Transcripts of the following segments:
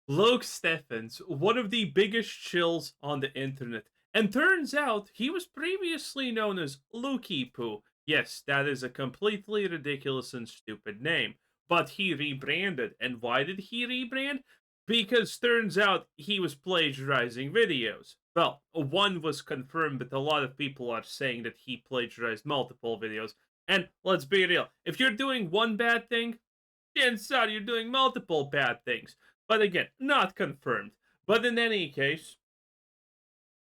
Luke Steffens, one of the biggest shills on the internet. And turns out he was previously known as Lukey Poo. Yes, that is a completely ridiculous and stupid name. But he rebranded. And why did he rebrand? Because turns out he was plagiarizing videos. Well, one was confirmed, but a lot of people are saying that he plagiarized multiple videos. And let's be real, if you're doing one bad thing, chances are you're doing multiple bad things. But again, not confirmed. But in any case,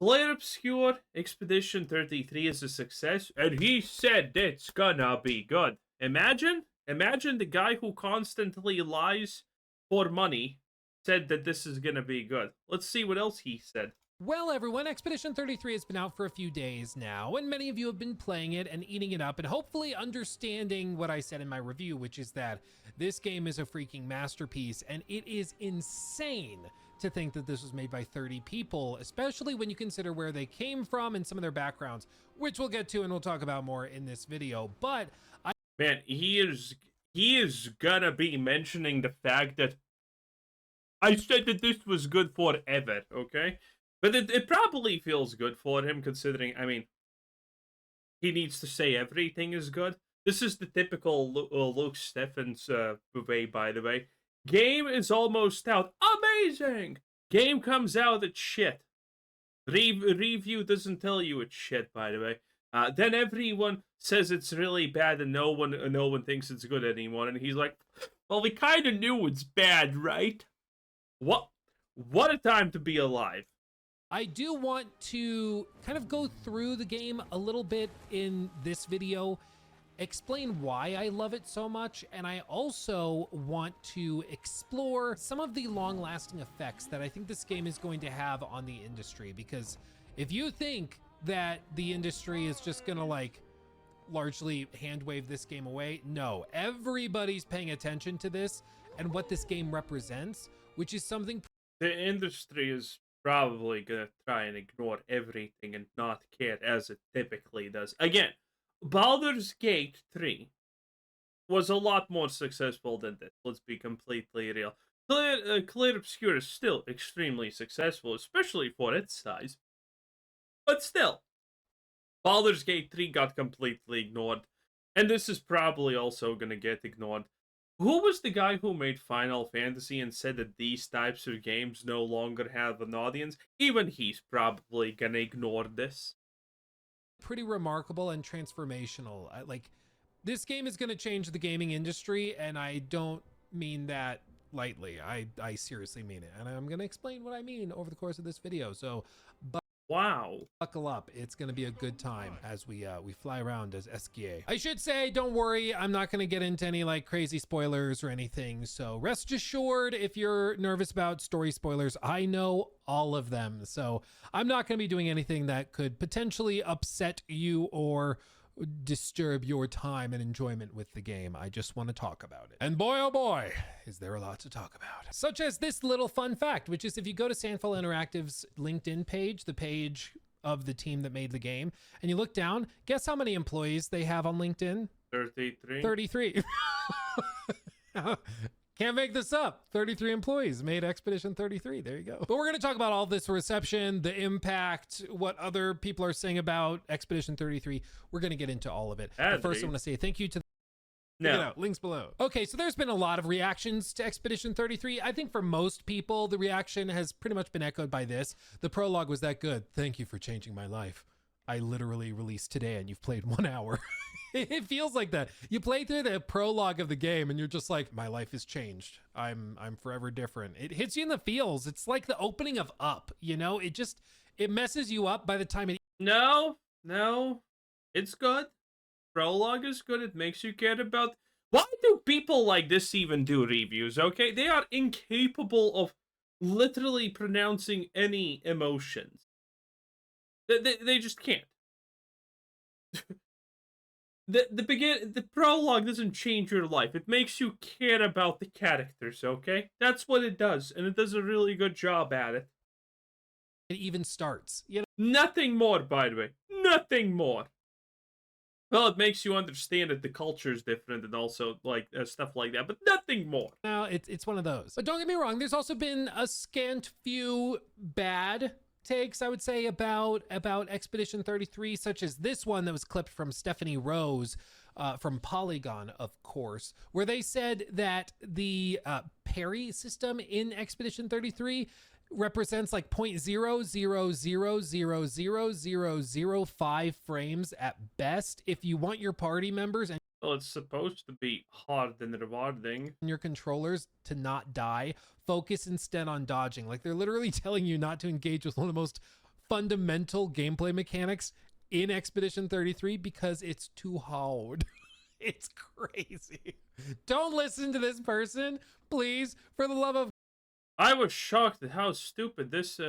Clair Obscur Expedition 33 is a success, and he said it's gonna be good. Imagine the guy who constantly lies for money said that this is gonna be good. Let's see what else he said. Well, everyone, Expedition 33 has been out for a few days now, and many of you have been playing it and eating it up and hopefully understanding what I said in my review, which is that this game is a freaking masterpiece, and it is insane to think that this was made by 30 people, especially when you consider where they came from and some of their backgrounds, which we'll get to and we'll talk about more in this video. But Man, he is gonna be mentioning the fact that I said that this was good forever, okay? But it probably feels good for him, considering, I mean, he needs to say everything is good. This is the typical Luke Steffens way, by the way. Game is almost out. Amazing! Game comes out, it's shit. Review doesn't tell you it's shit, by the way. Then everyone says it's really bad, and no one thinks it's good anymore. And he's like, "Well, we kind of knew it's bad, right?" What a time to be alive. I do want to kind of go through the game a little bit in this video, explain why I love it so much, and I also want to explore some of the long-lasting effects that I think this game is going to have on the industry. Because if you think that the industry is just gonna like largely hand wave this game away, no, everybody's paying attention to this and what this game represents, which is something The industry is probably gonna try and ignore everything and not care as it typically does. Again, Baldur's Gate 3 was a lot more successful than this. Let's be completely real. Clair Obscur is still extremely successful, especially for its size. But still, Baldur's Gate 3 got completely ignored. And this is probably also gonna get ignored. Who was the guy who made Final Fantasy and said that these types of games no longer have an audience? Even he's probably gonna ignore this. pretty remarkable and transformational. Like, this game is going to change the gaming industry, and I don't mean that lightly. I seriously mean it, and I'm going to explain what I mean over the course of this video. So Wow. buckle up. It's going to be a good time as we fly around as SGA. I should say, don't worry, I'm not going to get into any like crazy spoilers or anything. So rest assured, if you're nervous about story spoilers, I know all of them. So I'm not going to be doing anything that could potentially upset you or disturb your time and enjoyment with the game. I just want to talk about it. And boy, oh boy, is there a lot to talk about. Such as this little fun fact, which is if you go to Sandfall Interactive's LinkedIn page, the page of the team that made the game, and you look down, guess how many employees they have on LinkedIn? 33. 33. Can't make this up. 33 employees made Expedition 33. There you go. But we're going to talk about all this reception, the impact, what other people are saying about Expedition 33. We're going to get into all of it. But first, I want to say thank you to links below. Okay, so there's been a lot of reactions to Expedition 33. I think for most people, the reaction has pretty much been echoed by this. The prologue was that good. Thank you for changing my life. I literally released today and you've played 1 hour. It feels like that. You play through the prologue of the game and you're just like, my life has changed. I'm forever different. It hits you in the feels. It's like the opening of Up, you know? It messes you up by the time it... No, it's good. Prologue is good. It makes you care about... Why do people like this even do reviews, okay? They are incapable of literally pronouncing any emotions. They just can't. The prologue doesn't change your life. It makes you care about the characters, okay? That's what it does, and it does a really good job at it. It even starts, you know? Nothing more, by the way. Nothing more. Well, it makes you understand that the culture is different and also like stuff like that, but nothing more. Now it's one of those. But don't get me wrong, there's also been a scant few bad takes, I would say, about Expedition 33, such as this one that was clipped from Stephanie Rose from Polygon, of course, where they said that the parry system in Expedition 33 represents like 0.000000005 frames at best. If you want your party members and Well, it's supposed to be hard and rewarding. your controllers to not die, focus instead on dodging. Like they're literally telling you not to engage with one of the most fundamental gameplay mechanics in Expedition 33 because it's too hard. It's crazy. Don't listen to this person, please, for the love of I was shocked at how stupid this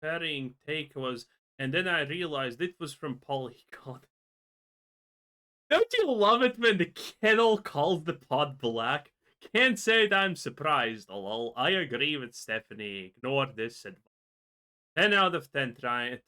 parrying take was, and then I realized it was from Polygon. Don't you love it when the kettle calls the pot black? Can't say that I'm surprised, lol. I agree with Stephanie. Ignore this advice. 10 out of 10 trying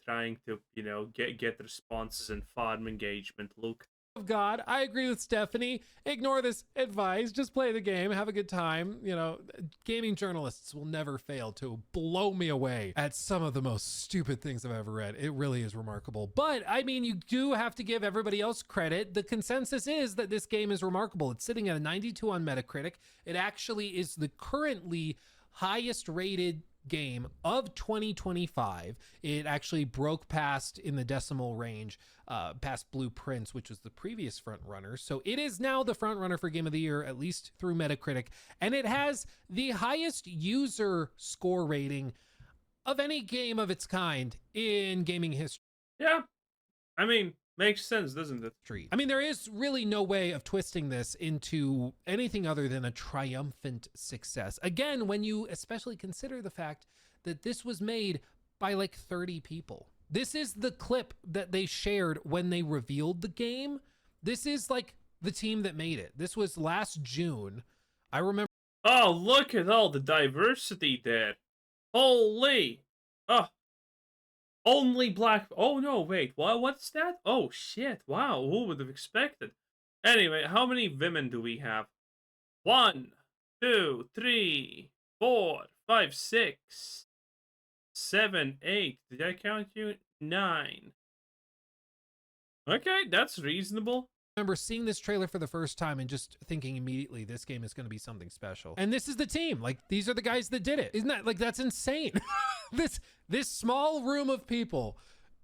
to, you know, get responses and farm engagement, Luke. God, I agree with Stephanie. Ignore this advice. Just play the game. Have a good time. You know, gaming journalists will never fail to blow me away at some of the most stupid things I've ever read. It really is remarkable. But, I mean, you do have to give everybody else credit. The consensus is that this game is remarkable. It's sitting at a 92 on Metacritic. It actually is the currently highest rated game of 2025. It actually broke past in the decimal range, past Blueprints, which was the previous front runner. So it is now the front runner for Game of the Year, at least through Metacritic, and it has the highest user score rating of any game of its kind in gaming history. Yeah, I mean, makes sense, doesn't it? I mean, there is really no way of twisting this into anything other than a triumphant success. Again, when you especially consider the fact that this was made by like 30 people. This is the clip that they shared when they revealed the game. This is like the team that made it. This was last June. I remember. Oh, look at all the diversity there. Holy. Oh. Only black. Oh no, wait. What's that? Oh shit. Wow. Who would have expected? Anyway, how many women do we have? 1, 2, 3, 4, 5, 6, 7, 8. Did I count you? 9. Okay, that's reasonable. Remember seeing this trailer for the first time and just thinking immediately this game is going to be something special. And this is the team. Like, these are the guys that did it. Isn't that, like, that's insane. This small room of people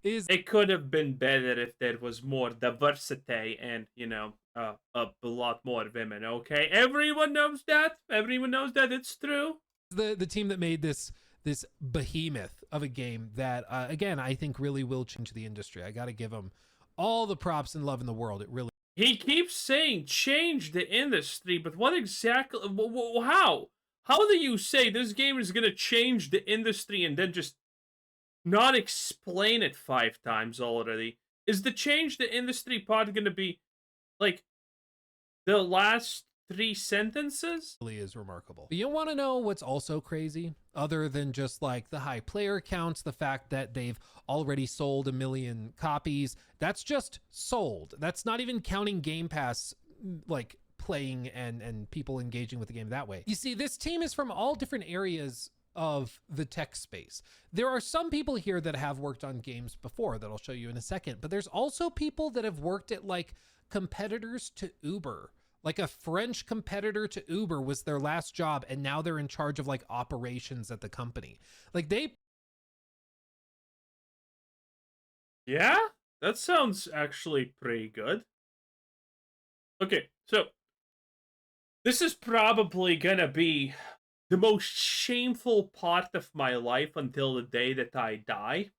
is. It could have been better if there was more diversity and, you know, a lot more women, okay? Everyone knows that. Everyone knows that it's true. The team that made this behemoth of a game that, again, I think really will change the industry. I got to give them all the props and love in the world. It really. He keeps saying change the industry, but what exactly? How? How do you say this game is gonna change the industry and then just not explain it 5 times already? Is the change the industry part gonna be like the last 3 sentences? Really is remarkable. But you want to know what's also crazy, other than just like the high player counts, the fact that they've already sold 1 million copies. That's just sold. That's not even counting Game Pass, like playing and people engaging with the game that way. You see, this team is from all different areas of the tech space. There are some people here that have worked on games before that I'll show you in a second, but there's also people that have worked at like competitors to Uber. Like a French competitor to Uber was their last job, and now they're in charge of like operations at the company. Like they. Yeah, that sounds actually pretty good. Okay, so this is probably gonna be the most shameful part of my life until the day that I die.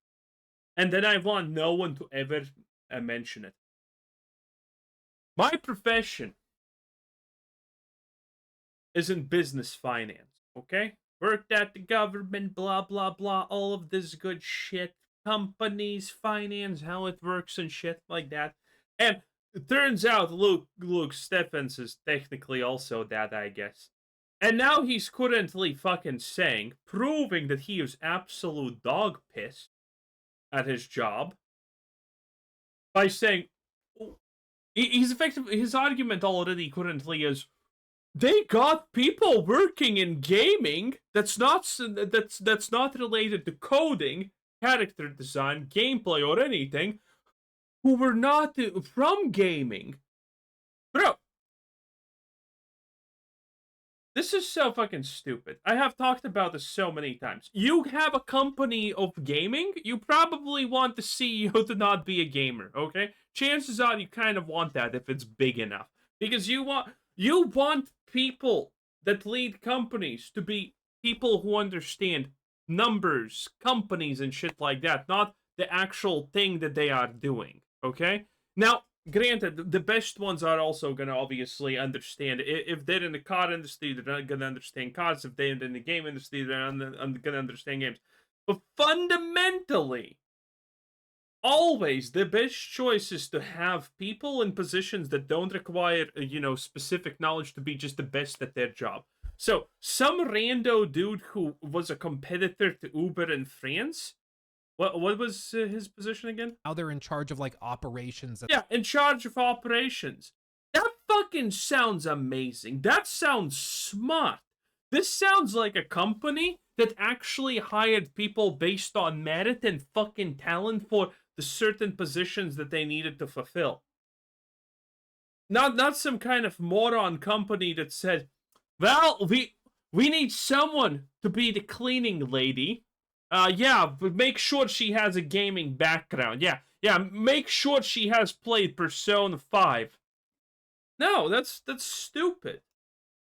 And then I want no one to ever mention it. My profession is in business finance, okay? Worked at the government, blah, blah, blah, all of this good shit. Companies, finance, how it works and shit like that. And it turns out Luke Stephens is technically also that, I guess. And now he's currently fucking saying, proving that he is absolute dog piss at his job by saying, He's effective. His argument already currently is they got people working in gaming that's not related to coding, character design, gameplay, or anything, who were not from gaming. Bro, this is so fucking stupid. I have talked about this so many times. You have a company of gaming, you probably want the CEO to not be a gamer, okay? Chances are you kind of want that if it's big enough. Because you want people that lead companies to be people who understand numbers, companies, and shit like that, not the actual thing that they are doing, okay? Now, granted, the best ones are also going to obviously understand. If they're in the car industry, they're not going to understand cars. If they're in the game industry, they're going to understand games. But fundamentally, always the best choice is to have people in positions that don't require, specific knowledge to be just the best at their job. So, some rando dude who was a competitor to Uber in France, what was his position again? Now they're in charge of like operations. Yeah, in charge of operations. That fucking sounds amazing. That sounds smart. This sounds like a company that actually hired people based on merit and fucking talent for the certain positions that they needed to fulfill. Not some kind of moron company that said, well, we need someone to be the cleaning lady. Yeah, but make sure she has a gaming background. Yeah, make sure she has played Persona 5. No, that's stupid.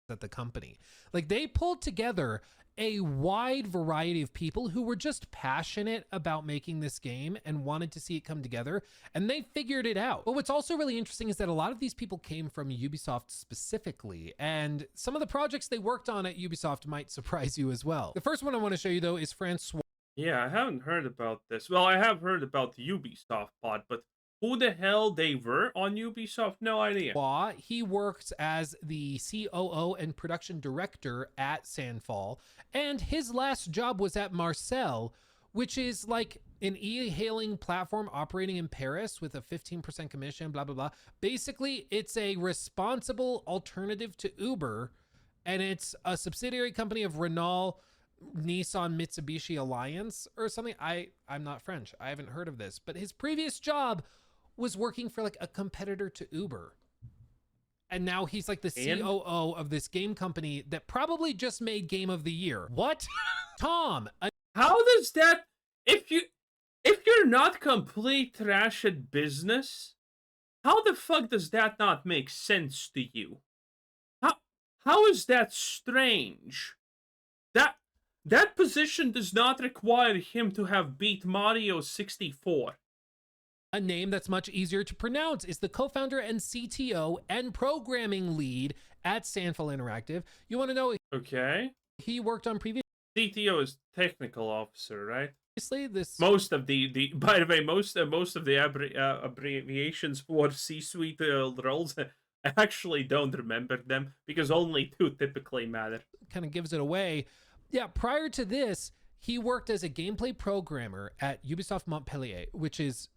At the company. Like, they pulled together a wide variety of people who were just passionate about making this game and wanted to see it come together, and they figured it out. But what's also really interesting is that a lot of these people came from Ubisoft specifically, and some of the projects they worked on at Ubisoft might surprise you as well. The first one I want to show you, though, is Francois. Yeah, I haven't heard about this. Well, I have heard about the Ubisoft pod, but who the hell they were on Ubisoft? No idea. He works as the COO and production director at Sandfall, and his last job was at Marcel, which is like an e-hailing platform operating in Paris with a 15% commission, blah, blah, blah. Basically, it's a responsible alternative to Uber, and it's a subsidiary company of Renault, Nissan, Mitsubishi Alliance or something. I'm not French. I haven't heard of this, but his previous job was working for like a competitor to Uber. And now he's like the COO of this game company that probably just made Game of the Year. What? Tom. How does that, if you're not complete trash at business, how the fuck does that not make sense to you? How is that strange? That position does not require him to have beat Mario 64. A name that's much easier to pronounce is the co-founder and CTO and programming lead at Sandfall Interactive. You want to know? Okay. He worked on previous. CTO is technical officer, right? This most of the by the way, most of the abbreviations for C-suite roles, I actually don't remember them because only two typically matter. Kind of gives it away. Yeah, prior to this, he worked as a gameplay programmer at Ubisoft Montpellier, which is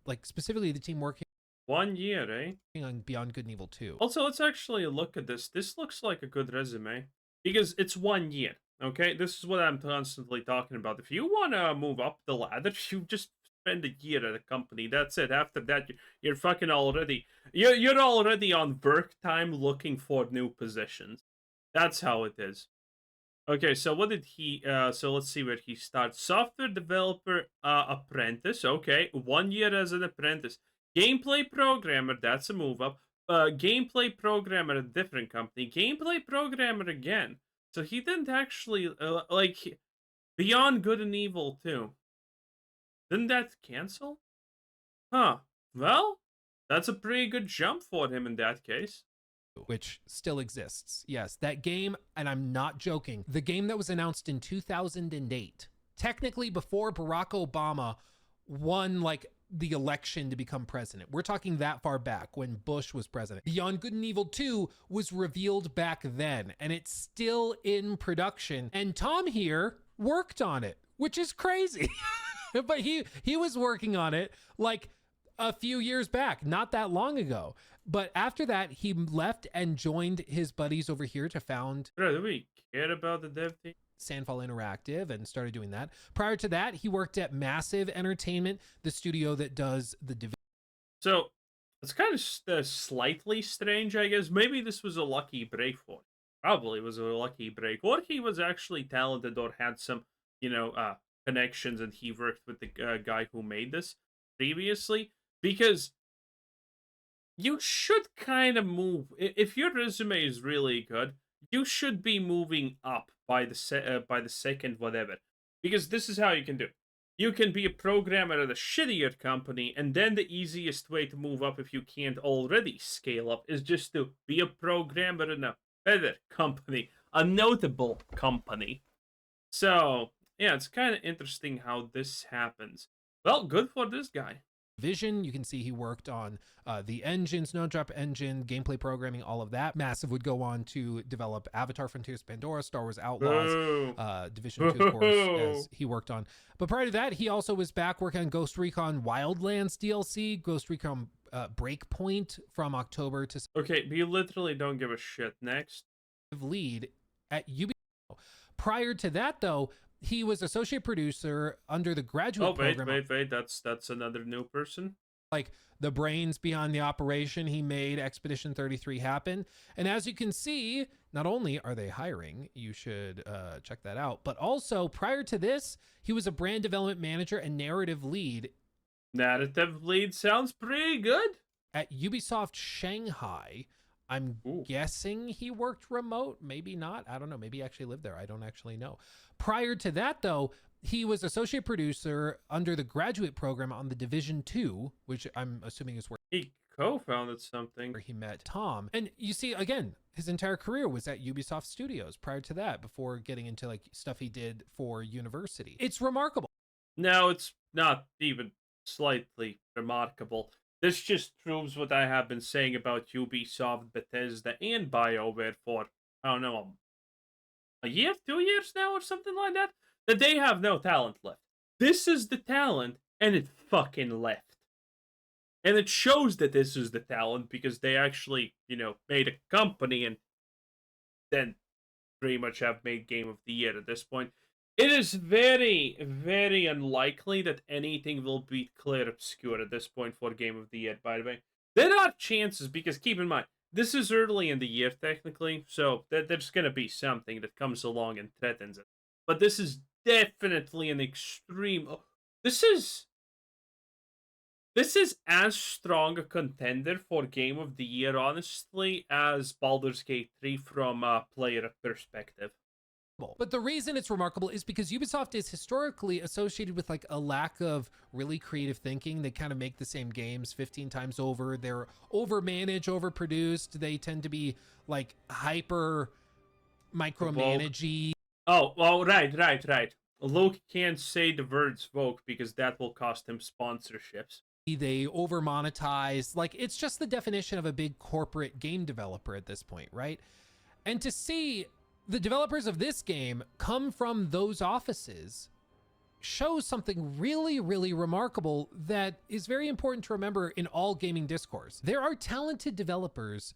like specifically the team working 1 year, eh? On Beyond Good and Evil 2. Also, let's actually look at this. This looks like a good resume because it's 1 year. Okay, this is what I'm constantly talking about. If you want to move up the ladder, you just spend a year at a company. That's it. After that, you're fucking already you're already on work time looking for new positions. That's how it is. Okay, so what did he, so let's see where he starts. Software developer apprentice, okay. 1 year as an apprentice. Gameplay programmer, that's a move up. Gameplay programmer, a different company. Gameplay programmer again. So he didn't actually, like, Beyond Good and Evil 2. Didn't that cancel? Huh. Well, that's a pretty good jump for him in that case. Which still exists. Yes, that game, and I'm not joking, the game that was announced in 2008, technically before Barack Obama won like the election to become president. We're talking that far back when Bush was president. Beyond Good and Evil 2 was revealed back then, and it's still in production. And Tom here worked on it, which is crazy. But he was working on it like a few years back, not that long ago. But after that, he left and joined his buddies over here to found Bro, do we care about the dev team? Sandfall Interactive and started doing that. Prior to that, he worked at Massive Entertainment, the studio that does the Division. So it's kind of slightly strange, I guess. Maybe this was a lucky break for him. Probably was a lucky break, or he was actually talented or had some, connections, and he worked with the guy who made this previously. Because you should kind of move if your resume is really good. You should be moving up by the second whatever, because this is how you can do it. You can be a programmer at a shittier company, and then the easiest way to move up if you can't already scale up is just to be a programmer in a better company, a notable company. So, yeah, it's kind of interesting how this happens. Well, good for this guy. Vision, you can see he worked on the engine, Snowdrop engine, gameplay programming, all of that. Massive would go on to develop Avatar Frontiers Pandora, Star Wars Outlaws, Division 2, of course, as he worked on. But prior to that, he also was back working on Ghost Recon Wildlands DLC, Ghost Recon Breakpoint from October to Okay, we literally don't give a shit. Next. Lead at Ubisoft. Prior to that, though, he was associate producer under the graduate program. Wait. That's another new person. Like the brains behind the operation, he made Expedition 33 happen. And as you can see, not only are they hiring, you should check that out, but also prior to this, he was a brand development manager and narrative lead. Narrative lead sounds pretty good. At Ubisoft Shanghai. I'm guessing he worked remote, maybe not. I don't know. Maybe he actually lived there. I don't actually know. Prior to that, though, he was associate producer under the graduate program on the Division 2, which I'm assuming is where he co-founded something. Where he met Tom. And you see, again, his entire career was at Ubisoft Studios prior to that, before getting into like stuff he did for university. It's remarkable. No, it's not even slightly remarkable. This just proves what I have been saying about Ubisoft, Bethesda, and BioWare for, I don't know, a year, 2 years now, or something like that, that they have no talent left. This is the talent, and it fucking left. And it shows that this is the talent, because they actually, made a company, and then pretty much have made Game of the Year at this point. It is very, very unlikely that anything will beat Clair Obscur at this point for Game of the Year, by the way. There are chances, because keep in mind, this is early in the year, technically, so there's going to be something that comes along and threatens it. But this is definitely an extreme... This is as strong a contender for Game of the Year, honestly, as Baldur's Gate 3 from a player perspective. But the reason it's remarkable is because Ubisoft is historically associated with like a lack of really creative thinking. They kind of make the same games 15 times over. They're overmanaged, overproduced. They tend to be like hyper micromanagey. Oh, well, right. Luke can't say the words woke because that will cost him sponsorships. They over monetize. Like, it's just the definition of a big corporate game developer at this point, right? And to see the developers of this game come from those offices shows something really, really remarkable that is very important to remember in all gaming discourse. There are talented developers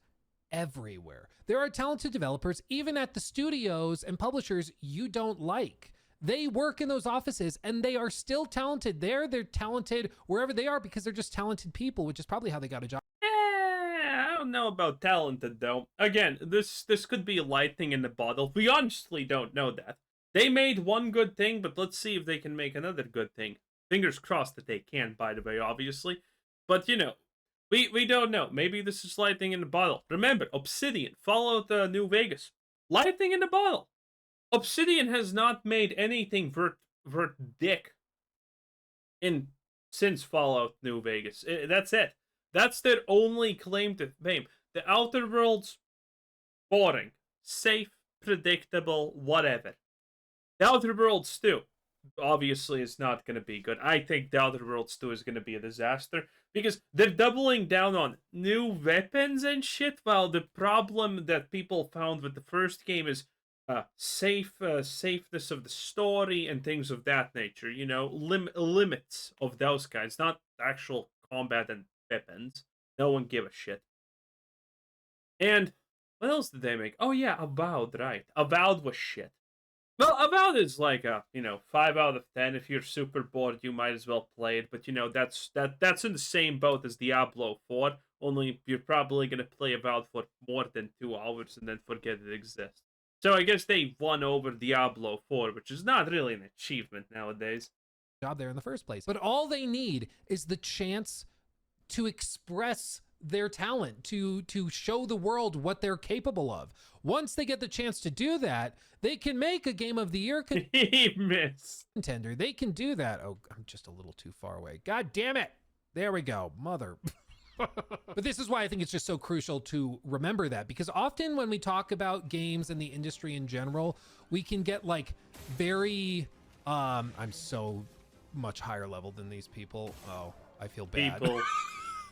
everywhere. There are talented developers even at the studios and publishers you don't like. They work in those offices and they are still talented there. They're talented wherever they are because they're just talented people, which is probably how they got a job. I don't know about talented, though. Again, this could be lightning in the bottle. We honestly don't know that. They made one good thing, but let's see if they can make another good thing. Fingers crossed that they can, by the way, obviously. But, we don't know. Maybe this is lightning in the bottle. Remember, Obsidian, Fallout New Vegas. Lightning in the bottle. Obsidian has not made anything worth dick since Fallout New Vegas. That's it. That's their only claim to fame. The Outer Worlds, boring, safe, predictable, whatever. The Outer Worlds 2, obviously, is not going to be good. I think The Outer Worlds 2 is going to be a disaster because they're doubling down on new weapons and shit, while the problem that people found with the first game is safeness of the story and things of that nature. Limits of those kinds, not actual combat and weapons. No one give a shit. And what else did they make? Oh yeah, Avowed, right? Avowed was shit. Well, Avowed is like a 5 out of 10. If you're super bored, you might as well play it. But that's in the same boat as Diablo 4. Only you're probably gonna play Avowed for more than 2 hours and then forget it exists. So I guess they won over Diablo 4, which is not really an achievement nowadays. Job there in the first place. But all they need is the chance to express their talent, to show the world what they're capable of. Once they get the chance to do that, they can make a Game of the Year He missed. contender. They can do that. Oh, I'm just a little too far away. God damn it. There we go. Mother. But this is why I think it's just so crucial to remember that, because often when we talk about games and the industry in general, we can get like very, I'm so much higher level than these people. Oh, I feel bad. People.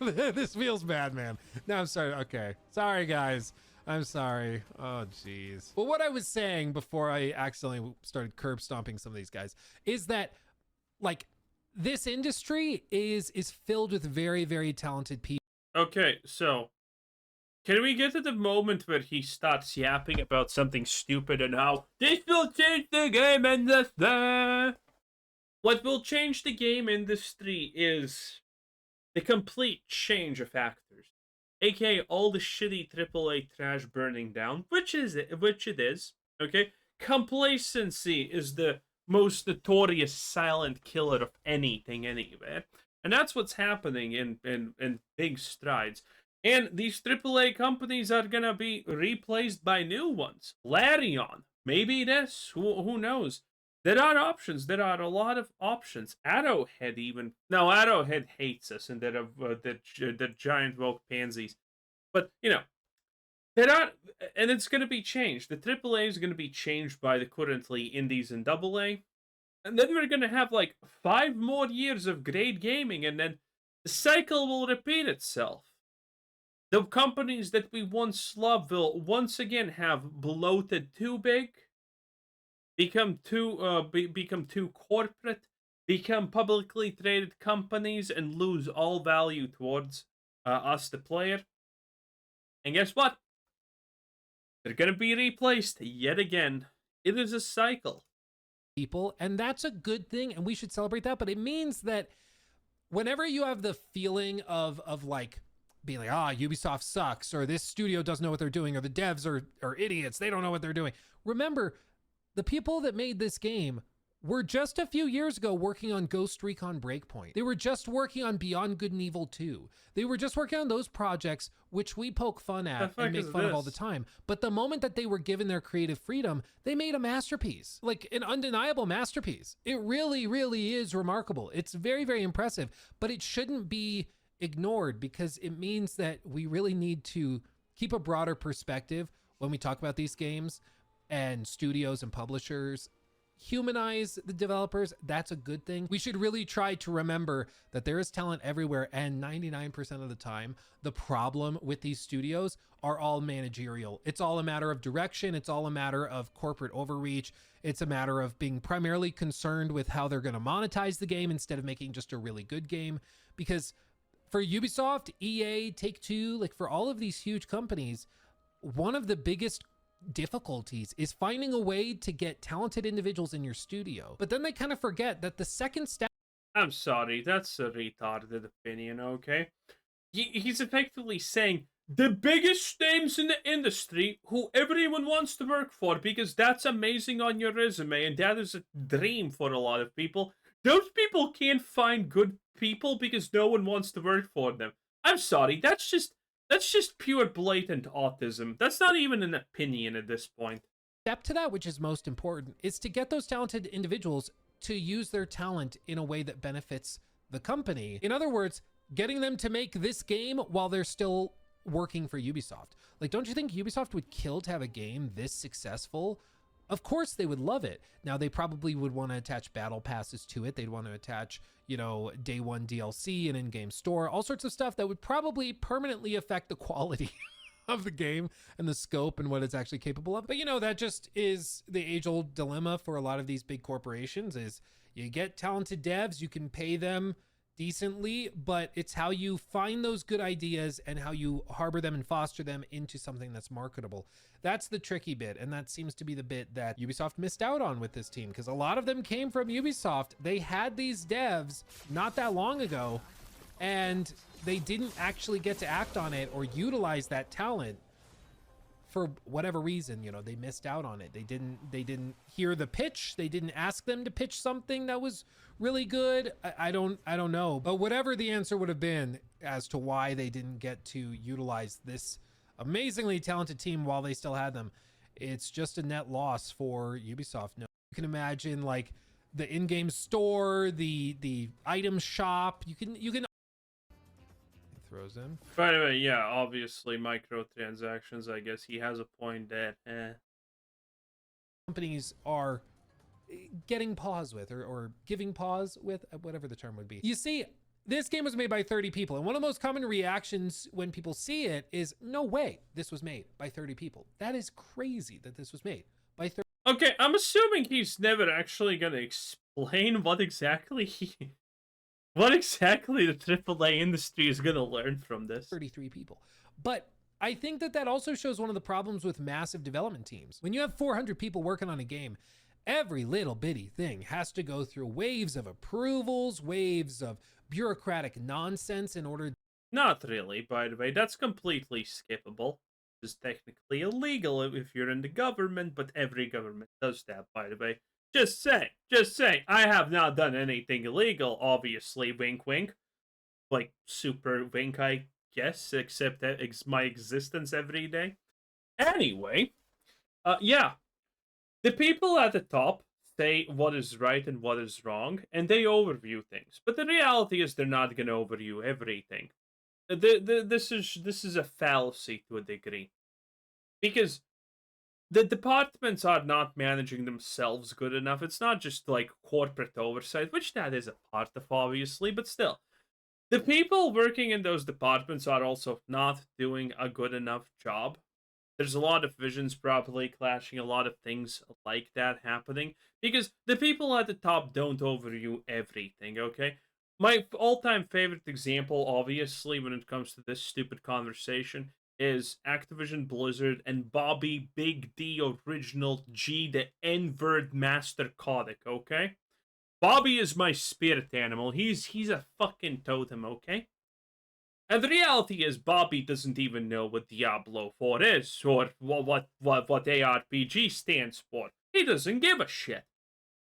This feels bad, man. No, I'm sorry. Okay. Sorry, guys. I'm sorry. Oh, jeez. But what I was saying before I accidentally started curb stomping some of these guys is that, like, this industry is filled with very, very talented people. Okay, so can we get to the moment where he starts yapping about something stupid and how this will change the game industry? What will change the game industry is the complete change of actors, aka all the shitty AAA trash burning down, which it is. Okay, complacency is the most notorious silent killer of anything anywhere, and that's what's happening in big strides. And these AAA companies are gonna be replaced by new ones. Larion, maybe this. Who knows? There are options. There are a lot of options. Arrowhead even. No, Arrowhead hates us, and they're giant woke pansies. But there are, and it's going to be changed. The AAA is going to be changed by the currently indies and AA, and then we're going to have like 5 more years of great gaming, and then the cycle will repeat itself. The companies that we once loved will once again have bloated too big, become too corporate, become publicly traded companies, and lose all value towards us, the player. And guess what? They're gonna be replaced yet again. It is a cycle. People, and that's a good thing, and we should celebrate that. But it means that whenever you have the feeling of like being like, Ubisoft sucks, or this studio doesn't know what they're doing, or the devs are idiots, they don't know what they're doing. Remember, the people that made this game were just a few years ago working on Ghost Recon Breakpoint. They were just working on Beyond Good and Evil 2. They were just working on those projects, which we poke fun at and make fun of all the time. But the moment that they were given their creative freedom, they made a masterpiece, like an undeniable masterpiece. It really, really is remarkable. It's very, very impressive, but it shouldn't be ignored, because it means that we really need to keep a broader perspective when we talk about these games, and studios and publishers humanize the developers. That's a good thing. We should really try to remember that there is talent everywhere, and 99% of the time, the problem with these studios are all managerial. It's all a matter of direction. It's all a matter of corporate overreach. It's a matter of being primarily concerned with how they're going to monetize the game instead of making just a really good game. Because for Ubisoft, EA, Take-Two, like for all of these huge companies, one of the biggest difficulties is finding a way to get talented individuals in your studio. But then they kind of forget that the second step... I'm sorry, that's a retarded opinion, okay? He's effectively saying the biggest names in the industry who everyone wants to work for because that's amazing on your resume and that is a dream for a lot of people. Those people can't find good people because no one wants to work for them. I'm sorry, that's just pure blatant autism. That's not even an opinion at this point. Step to that, which is most important, is to get those talented individuals to use their talent in a way that benefits the company. In other words, getting them to make this game while they're still working for Ubisoft. Like, don't you think Ubisoft would kill to have a game this successful? Of course they would love it. Now, they probably would want to attach battle passes to it. They'd want to attach, day one DLC and in-game store, all sorts of stuff that would probably permanently affect the quality of the game and the scope and what it's actually capable of. But, that just is the age-old dilemma for a lot of these big corporations is you get talented devs, you can pay them decently, but it's how you find those good ideas and how you harbor them and foster them into something that's marketable. That's the tricky bit, and that seems to be the bit that Ubisoft missed out on with this team, because a lot of them came from Ubisoft. They had these devs not that long ago, and they didn't actually get to act on it or utilize that talent for whatever reason. You know, they missed out on it. They didn't hear the pitch. They didn't ask them to pitch something that was really good. I don't know, but whatever the answer would have been as to why they didn't get to utilize this amazingly talented team while they still had them, it's just a net loss for Ubisoft. No, you can imagine like the in-game store, the item shop. You can throws in. By the way, yeah, obviously microtransactions. I guess he has a point there. Companies are getting pause with, or giving pause with, whatever the term would be. You see, this game was made by 30 people, and one of the most common reactions when people see it is, no way this was made by 30 people. That is crazy that this was made by 30. Okay, I'm assuming he's never actually gonna explain what exactly the AAA industry is gonna learn from this. 33 people. But I think that also shows one of the problems with massive development teams. When you have 400 people working on a game, every little bitty thing has to go through waves of approvals, waves of bureaucratic nonsense in order. Not really, by the way. That's completely skippable. It's technically illegal if you're in the government, but every government does that, by the way. Just saying. I have not done anything illegal, obviously, wink wink. Like, super wink, I guess, except that my existence every day. Anyway, yeah. The people at the top say what is right and what is wrong, and they overview things. But the reality is they're not going to overview everything. This is a fallacy to a degree. Because the departments are not managing themselves good enough. It's not just like corporate oversight, which that is a part of, obviously, but still. The people working in those departments are also not doing a good enough job. There's a lot of visions probably clashing, a lot of things like that happening, because the people at the top don't overview everything, okay? My all-time favorite example, obviously, when it comes to this stupid conversation, is Activision Blizzard and Bobby Big D Original G, the N-word master codic, okay? Bobby is my spirit animal. He's a fucking totem, okay? And the reality is, Bobby doesn't even know what Diablo 4 is, or what ARPG stands for. He doesn't give a shit.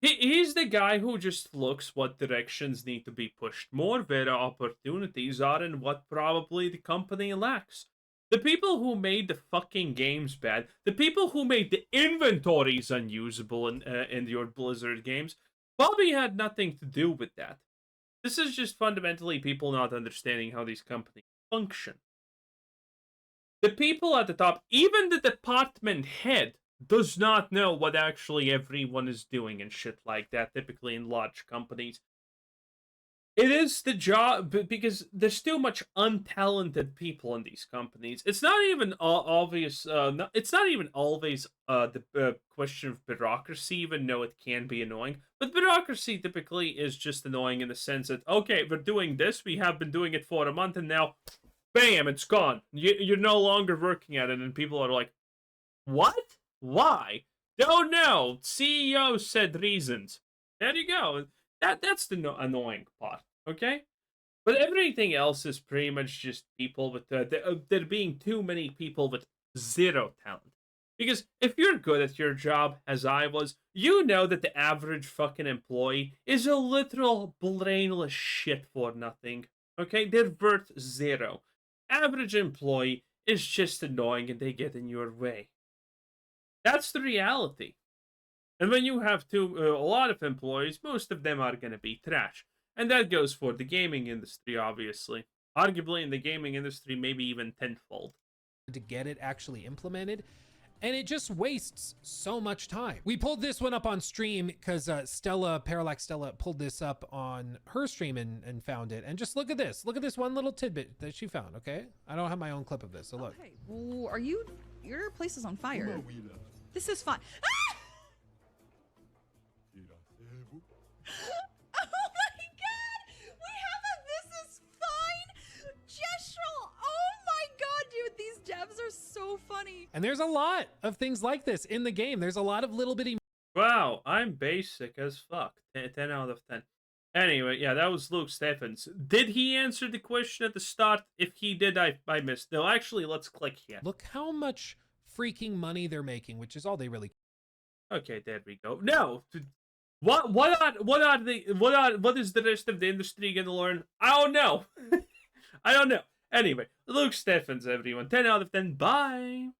He's the guy who just looks what directions need to be pushed more, where opportunities are, and what probably the company lacks. The people who made the fucking games bad, the people who made the inventories unusable in your Blizzard games, Bobby had nothing to do with that. This is just fundamentally people not understanding how these companies function. The people at the top, even the department head, does not know what actually everyone is doing and shit like that, typically in large companies. It is the job, because there's too much untalented people in these companies. It's not even obvious, it's not even always the question of bureaucracy, even though it can be annoying. But bureaucracy typically is just annoying in the sense that, okay, we're doing this, we have been doing it for a month, and now, bam, it's gone. You're no longer working at it, and people are like, what? Why? Don't know. CEO said reasons. There you go. That's the annoying part, okay? But everything else is pretty much just people with there being too many people with zero talent. Because if you're good at your job, as I was, you know that the average fucking employee is a literal brainless shit for nothing. Okay? They're worth zero. Average employee is just annoying and they get in your way. That's the reality. And when you have a lot of employees, most of them are going to be trash. And that goes for the gaming industry, obviously. Arguably in the gaming industry, maybe even tenfold. To get it actually implemented, and it just wastes so much time. We pulled this one up on stream because Parallax Stella pulled this up on her stream and found it. And just look at this. Look at this one little tidbit that she found, okay? I don't have my own clip of this, so look. Okay, well, your place is on fire. This is fine. Ah! Oh my god! We have a And there's a lot of things like this in the game. There's a lot of little bitty. Wow, I'm basic as fuck. 10 out of 10. Anyway, yeah, that was Luke Stephens. Did he answer the question at the start? If he did, I missed. No, actually, let's click here. Look how much freaking money they're making, which is all they really. Okay, there we go. No, what is the rest of the industry gonna learn? I don't know. I don't know. Anyway, Luke Stephens, everyone. 10 out of 10. Bye.